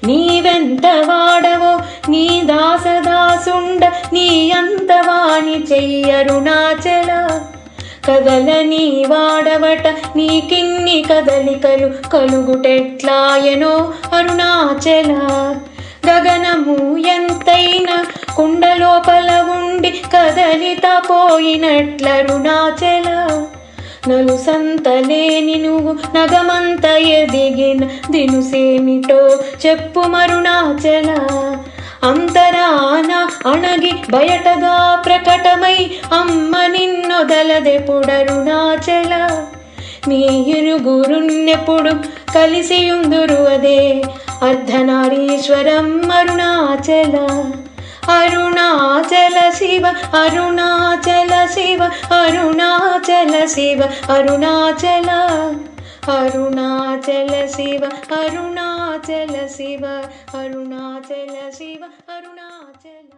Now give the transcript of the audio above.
నీవెంత వాడవో నీ దాసదాసుండ నీ అంత వాణి చెయ్యరుణాచల కదలని వాడవట నీకిన్ని కదలికలు కలుగుటెట్లాయనో అరుణాచల గగనము ఎంతైనా కుండ లోపల ఉండి కదలిత పోయినట్లరుణాచల నలు సంతలేని నువ్వు నగమంత ఎదిగిన దినుసేమిటో చెప్పు మరుణాచల అంతరాన అణగి బయటగా ప్రకటమై అమ్మ నిన్నొదలదెపుడరుణాచల మీ ఇరుగురున్నెప్పుడు కలిసియుందురు అదే అర్ధనారీశ్వరం అరుణాచల అరుణాచల శివ అరుణాచల శివ అరుణాచల శివ అరుణాచల అరుణాచల శివ అరుణాచల శివ అరుణాచల శివ అరుణాచల